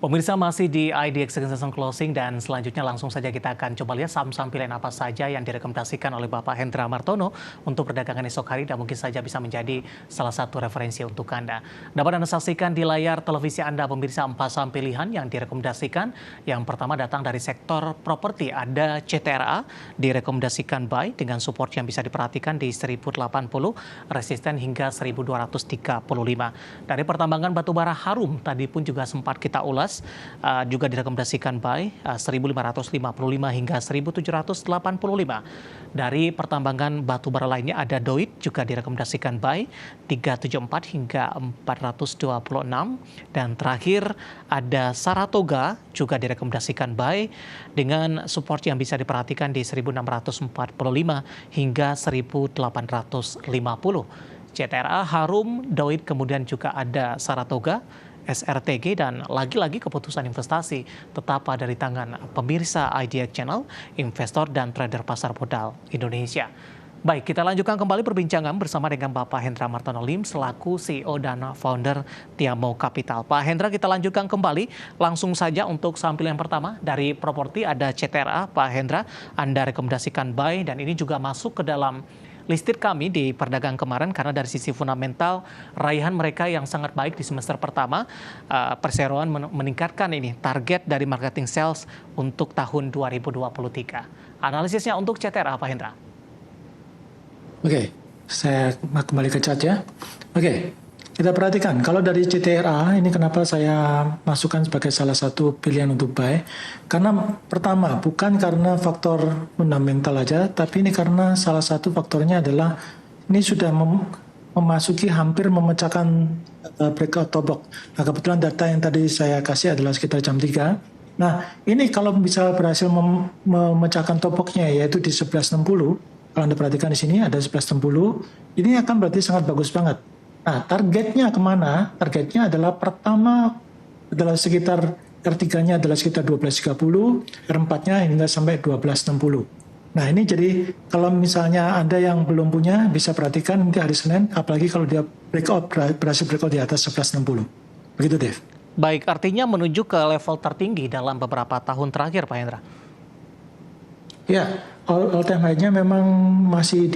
Pemirsa masih di IDX Season Closing dan selanjutnya langsung saja kita akan coba lihat saham-saham pilihan apa saja yang direkomendasikan oleh Bapak Hendra Martono untuk perdagangan esok hari dan mungkin saja bisa menjadi salah satu referensi untuk Anda. Dapat Anda saksikan di layar televisi Anda pemirsa 4 saham pilihan yang direkomendasikan. Yang pertama datang dari sektor properti, ada CTRA direkomendasikan buy dengan support yang bisa diperhatikan di 1080, resisten hingga 1235. Dari pertambangan batubara Harum tadi pun juga sempat kita ulas. Juga direkomendasikan buy 1555 hingga 1785. Dari pertambangan batubara lainnya ada Doit juga direkomendasikan buy 374 hingga 426, dan terakhir ada Saratoga juga direkomendasikan buy dengan support yang bisa diperhatikan di 1645 hingga 1850. CTRA, Harum, Doit, kemudian juga ada Saratoga, SRTG, dan lagi-lagi keputusan investasi tetap ada di tangan pemirsa IDX Channel, investor dan trader pasar modal Indonesia. Baik, kita lanjutkan kembali perbincangan bersama dengan Bapak Hendra Martono Lim selaku CEO dan founder Tiamo Capital. Pak Hendra, kita lanjutkan kembali langsung saja untuk saham pilihan pertama dari properti ada CTRA. Pak Hendra, Anda rekomendasikan buy dan ini juga masuk ke dalam listed kami di perdagangan kemarin karena dari sisi fundamental raihan mereka yang sangat baik di semester pertama, perseroan meningkatkan ini target dari marketing sales untuk tahun 2023. Analisisnya untuk CTRA, Pak Hendra. Oke, saya kembali ke chat ya. Oke, kita perhatikan kalau dari CTRA ini kenapa saya masukkan sebagai salah satu pilihan untuk buy. Karena pertama bukan karena faktor fundamental aja, tapi ini karena salah satu faktornya adalah ini sudah memasuki hampir memecahkan breakout top box. Nah, kebetulan data yang tadi saya kasih adalah sekitar jam 3. Nah, ini kalau bisa berhasil memecahkan top box-nya yaitu di 1160. Kalau Anda perhatikan di sini ada 1160, ini akan berarti sangat bagus banget. Nah, targetnya kemana? Targetnya adalah pertama adalah sekitar R3-nya adalah sekitar 1230, R4-nya hingga sampai 1260. Nah, ini jadi kalau misalnya ada yang belum punya, bisa perhatikan nanti hari Senin, apalagi kalau dia berhasil breakout di atas 1160. Begitu, Dev. Baik, artinya menuju ke level tertinggi dalam beberapa tahun terakhir, Pak Hendra. Ya, all time high-nya memang masih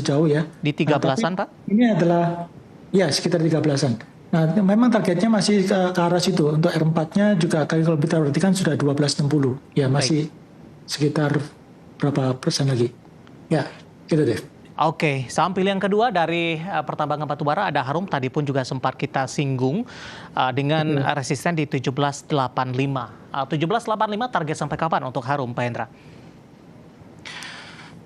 jauh ya. Di 13-an, Pak? Ini adalah ya sekitar 13-an. Nah, memang targetnya masih ke arah situ. Untuk R4-nya juga kalau kita perhatikan sudah 1260. Ya, masih sekitar berapa persen lagi. Ya, gitu deh. Oke, saham pilihan kedua dari pertambangan batubara ada Harum, tadi pun juga sempat kita singgung dengan resisten di 1785. 1785 target sampai kapan untuk Harum, Pak Hendra?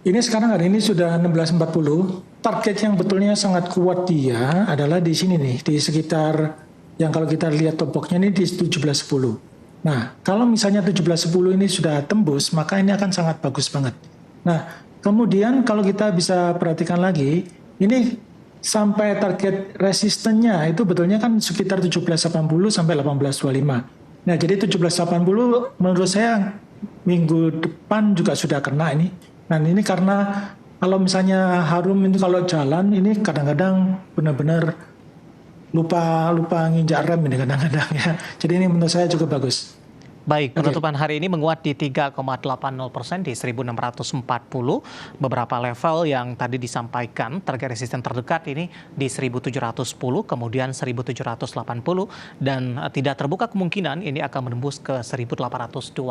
Ini sekarang hari ini sudah 1640. Target yang betulnya sangat kuat dia adalah di sini nih, di sekitar yang kalau kita lihat top box-nya ini di 1710. Nah, kalau misalnya 1710 ini sudah tembus, maka ini akan sangat bagus banget. Nah, kemudian kalau kita bisa perhatikan lagi, ini sampai target resistennya itu betulnya kan sekitar 1780 sampai 1825. Nah, jadi 1780 menurut saya minggu depan juga sudah kena ini. Nah, ini karena kalau misalnya Harum ini kalau jalan ini kadang-kadang benar-benar lupa nginjak rem ini kadang-kadang ya. Jadi ini menurut saya cukup bagus. Baik, penutupan hari ini menguat di 3,80% di 1640. Beberapa level yang tadi disampaikan, target resisten terdekat ini di 1710, kemudian 1780, dan tidak terbuka kemungkinan ini akan menembus ke 1825.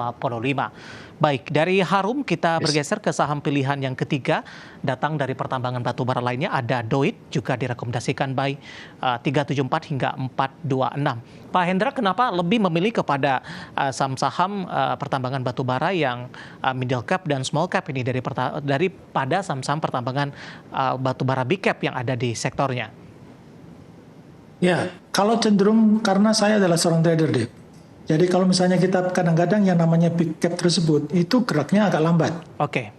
Baik, dari Harum kita bergeser ke saham pilihan yang ketiga, datang dari pertambangan batubara lainnya ada Doit, juga direkomendasikan buy 374 hingga 426. Pak Hendra, kenapa lebih memilih kepada saham-saham pertambangan batubara yang middle cap dan small cap ini daripada saham-saham pertambangan batubara big cap yang ada di sektornya? Ya, kalau cenderung karena saya adalah seorang trader deh. Jadi kalau misalnya kita kadang-kadang yang namanya big cap tersebut itu geraknya agak lambat. Oke.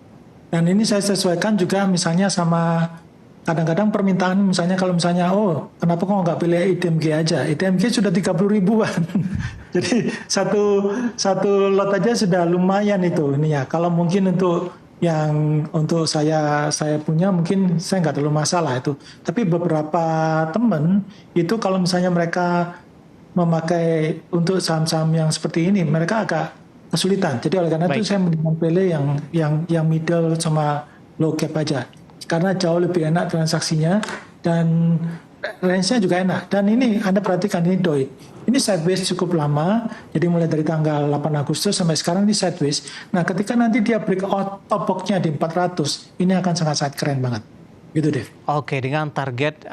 Dan ini saya sesuaikan juga misalnya sama kadang-kadang permintaan misalnya kalau misalnya kenapa kok nggak pilih ITMG aja, ITMG sudah 30 ribuan. Jadi satu lot aja sudah lumayan itu ini ya. Kalau mungkin untuk saya punya mungkin saya nggak terlalu masalah itu. Tapi beberapa teman itu kalau misalnya mereka memakai untuk saham-saham yang seperti ini, mereka agak kesulitan. Jadi oleh karena itu Baik. saya mendingan pilih yang middle sama low cap aja. Karena jauh lebih enak transaksinya dan range-nya juga enak. Dan ini Anda perhatikan ini doi. Ini sideways cukup lama, jadi mulai dari tanggal 8 Agustus sampai sekarang ini sideways. Nah, ketika nanti dia breakout top box-nya di 400, ini akan sangat-sangat keren banget. Gitu deh. Oke, dengan target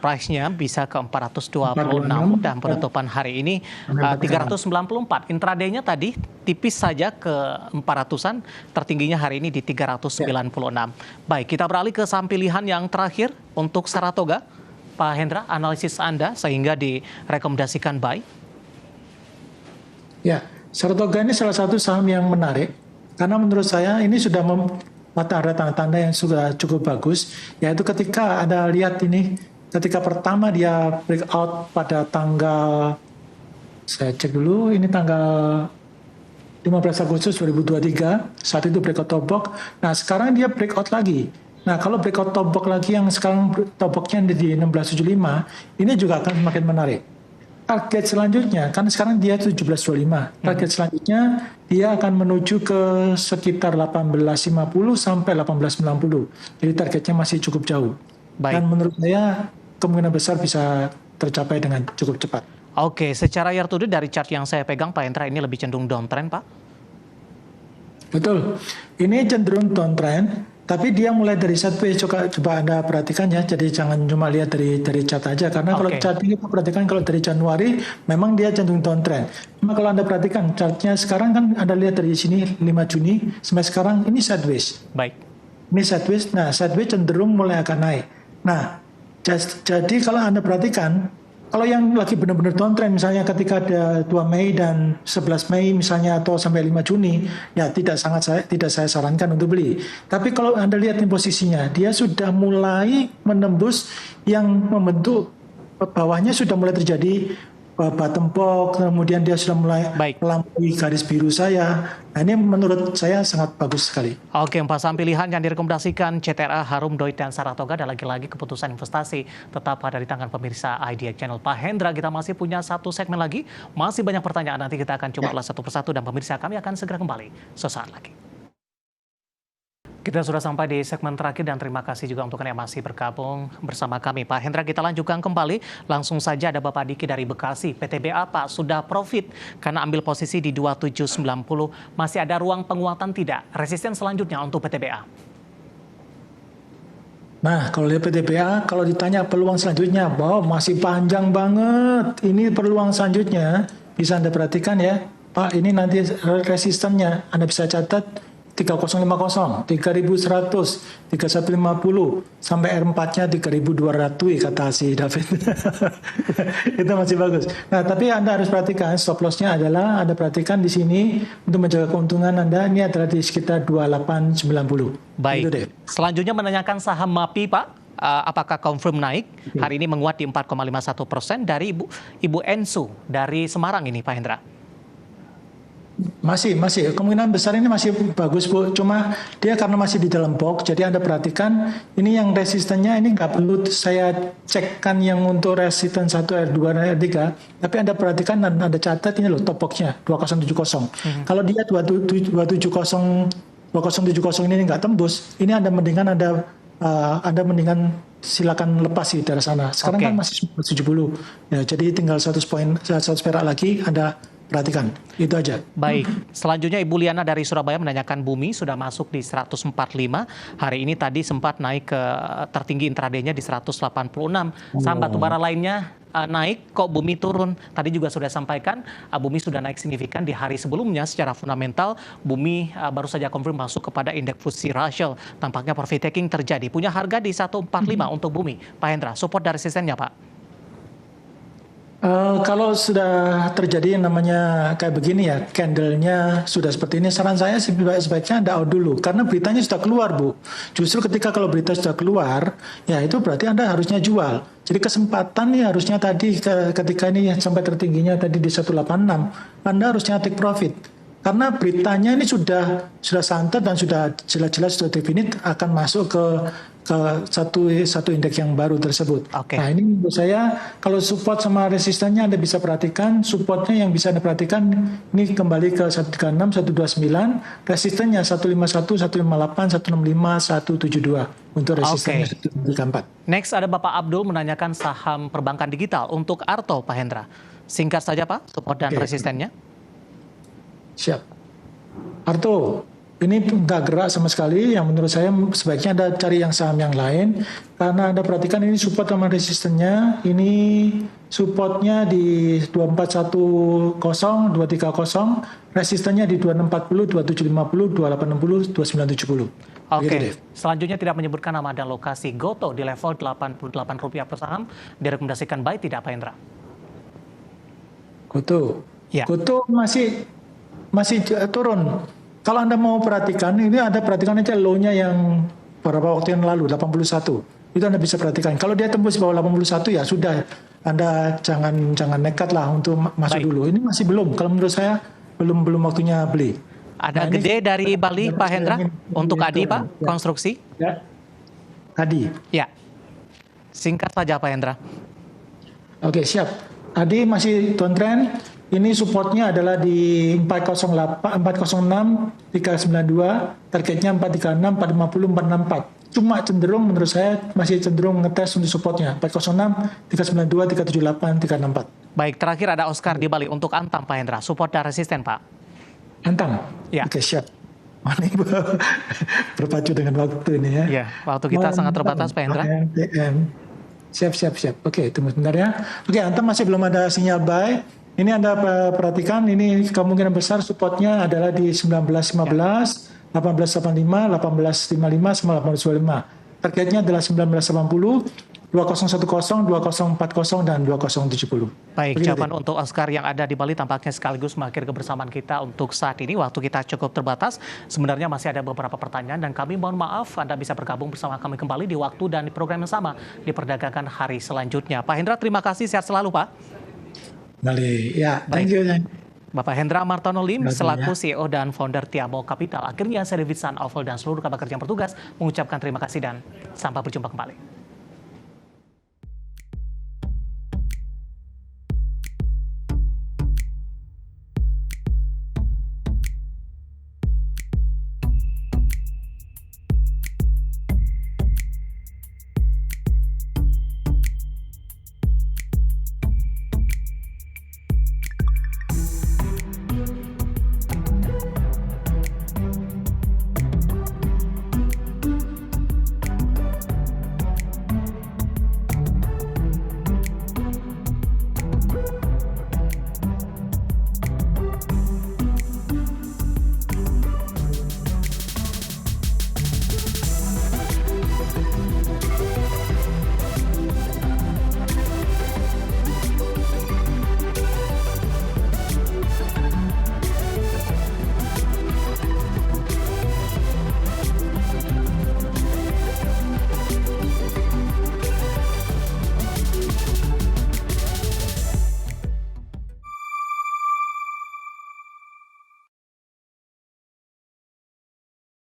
price-nya bisa ke 426 dan penutupan hari ini 394. Intraday-nya tadi tipis saja ke 400-an, tertingginya hari ini di 396. Baik, kita beralih ke saham pilihan yang terakhir untuk Saratoga. Pak Hendra, analisis Anda sehingga direkomendasikan buy. Ya, Saratoga ini salah satu saham yang menarik karena menurut saya ini sudah ada tanda-tanda yang sudah cukup bagus, yaitu ketika Anda lihat ini, ketika pertama dia breakout pada tanggal, saya cek dulu, ini tanggal 15 Agustus 2023, saat itu breakout top box. Nah, sekarang dia breakout lagi. Nah, kalau breakout top box lagi yang sekarang top box-nya di 1675, ini juga akan semakin menarik. Target selanjutnya, kan sekarang dia 1725. Target selanjutnya, dia akan menuju ke sekitar 1850 sampai 1890. Jadi targetnya masih cukup jauh. Baik. Dan menurut saya, kemungkinan besar bisa tercapai dengan cukup cepat. Oke, secara year to date dari chart yang saya pegang, Pak Hendra, ini lebih cenderung downtrend, Pak? Betul. Ini cenderung downtrend, tapi dia mulai dari sideways. Coba Anda perhatikan ya. Jadi jangan cuma lihat dari chart aja. Karena kalau chart ini kita perhatikan kalau dari Januari memang dia cenderung downtrend. Cuma kalau Anda perhatikan chartnya sekarang kan Anda lihat dari sini 5 Juni sampai sekarang ini sideways. Baik. Ini sideways. Nah, sideways cenderung mulai akan naik. Nah, jadi kalau Anda perhatikan, kalau yang lagi benar-benar downtrend misalnya ketika ada 2 Mei dan 11 Mei misalnya atau sampai 5 Juni, ya tidak saya sarankan untuk beli. Tapi kalau Anda lihat nih posisinya, dia sudah mulai menembus yang membentuk bawahnya sudah mulai terjadi bottom box, kemudian dia sudah mulai melampaui garis biru saya. Nah, ini menurut saya sangat bagus sekali. Oke, 4 saham pilihan yang direkomendasikan CTRA, Harum, Doit, dan Saratoga. Dan lagi-lagi keputusan investasi tetap ada di tangan pemirsa IDX Channel. Pak Hendra, kita masih punya satu segmen lagi. Masih banyak pertanyaan, nanti kita akan coba ulas satu persatu. Dan pemirsa, kami akan segera kembali sesaat lagi. Kita sudah sampai di segmen terakhir dan terima kasih juga untuk yang masih bergabung bersama kami. Pak Hendra, kita lanjutkan kembali. Langsung saja ada Bapak Diki dari Bekasi. PTBA, Pak, sudah profit karena ambil posisi di 2790. Masih ada ruang penguatan tidak? Resisten selanjutnya untuk PTBA? Nah, kalau lihat PTBA, kalau ditanya peluang selanjutnya, masih panjang banget. Ini peluang selanjutnya, bisa Anda perhatikan ya. Pak, ini nanti resistennya, Anda bisa catat 3050, 3100, 3150, sampai R4-nya 3200 kata si David. Itu masih bagus. Nah, tapi Anda harus perhatikan stop loss-nya adalah Anda perhatikan di sini untuk menjaga keuntungan Anda ini adalah di sekitar 2890. Baik. Gitu deh. Selanjutnya menanyakan saham MAPI, Pak. Apakah confirm naik? Hari ini menguat di 4,51% dari Ibu Ensu dari Semarang ini, Pak Hendra. Masih kemungkinan besar ini masih bagus, Bu. Cuma dia karena masih di dalam box, jadi Anda perhatikan ini yang resistennya ini nggak perlu saya cekkan yang untuk resisten 1 R2 dan R3, tapi Anda perhatikan dan Anda catat ini loh top boxnya 2070. Kalau dia 2070 ini nggak tembus, ini Anda mendingan Anda mendingan silakan lepas sih dari sana. Sekarang kan masih 70. Ya, jadi tinggal 100 perak lagi Anda perhatikan, itu aja. Baik, selanjutnya Ibu Liana dari Surabaya menanyakan Bumi sudah masuk di 145. Hari ini tadi sempat naik ke tertinggi intraday-nya di 186. Saham batubara lainnya naik, kok Bumi turun? Tadi juga sudah sampaikan, Bumi sudah naik signifikan di hari sebelumnya. Secara fundamental, Bumi baru saja confirm masuk kepada indeks FTSE Russell. Tampaknya profit taking terjadi. Punya harga di 145 untuk Bumi. Pak Hendra, support dari resistennya, Pak? Kalau sudah terjadi yang namanya kayak begini ya, candle-nya sudah seperti ini, saran saya sebaiknya Anda out dulu, karena beritanya sudah keluar, Bu. Justru ketika kalau berita sudah keluar, ya itu berarti Anda harusnya jual. Jadi kesempatan nih harusnya tadi ketika ini sampai tertingginya tadi di 186, Anda harusnya take profit. Karena beritanya ini sudah santer dan sudah jelas-jelas sudah definit akan masuk ke satu indeks yang baru tersebut. Oke. Nah ini menurut saya kalau support sama resistennya Anda bisa perhatikan, supportnya yang bisa Anda perhatikan ini kembali ke 136, 129, resistennya 151, 158, 165, 172 untuk resistennya 134. Next ada Bapak Abdul menanyakan saham perbankan digital untuk Arto, Pak Hendra. Singkat saja Pak, support dan resistennya. Siap. Arto, ini nggak gerak sama sekali. Yang menurut saya sebaiknya Anda cari yang saham yang lain. Karena Anda perhatikan ini support sama resistennya. Ini supportnya di 2410, 230. Resistennya di 2640, 2750, 2860, 2970. Oke, selanjutnya tidak menyebutkan nama dan lokasi. Goto di level Rp88 per saham. Direkomendasikan buy tidak Pak Hendra? Goto. Ya. Goto masih turun. Kalau Anda mau perhatikan, ini Anda perhatikan aja low-nya yang beberapa waktu yang lalu, 81. Itu Anda bisa perhatikan. Kalau dia tembus bawah 81 ya sudah, Anda jangan nekat lah untuk masuk dulu. Ini masih belum. Kalau menurut saya belum waktunya beli. Ada gede dari Bali Pak Hendra untuk Adi Pak, konstruksi? Ya. Adi. Ya. Singkat saja Pak Hendra. Oke, siap. Adi masih downtrend. Ini supportnya adalah di 406, 392, targetnya 436, 450, 464. Cuma cenderung menurut saya masih cenderung ngetes untuk supportnya 406, 392, 378, 364. Baik, terakhir ada Oscar di Bali untuk Antam Pak Hendra, support dan resisten Pak. Antam? Ya. Oke, siap. Ini berpacu dengan waktu ini ya. Ya, waktu kita sangat terbatas Pak Hendra. Siap. Oke, tunggu sebentar ya. Oke, Antam masih belum ada sinyal buy. Ini Anda perhatikan, ini kemungkinan besar supportnya adalah di 1915, 1885, 1855, sama 1825. Targetnya adalah 1980, 2010, 2040, dan 2070. Baik, jawaban untuk Oscar yang ada di Bali tampaknya sekaligus mengakhiri kebersamaan kita untuk saat ini. Waktu kita cukup terbatas. Sebenarnya masih ada beberapa pertanyaan dan kami mohon maaf Anda bisa bergabung bersama kami kembali di waktu dan di program yang sama di perdagangan hari selanjutnya. Pak Hendra, terima kasih. Sehat selalu, Pak. Bali, ya, thank you. Bapak Hendra Martono Lim selaku CEO dan founder Tiamo Capital. Akhirnya saya David San Oval dan seluruh kabar kerja yang bertugas mengucapkan terima kasih dan sampai berjumpa kembali.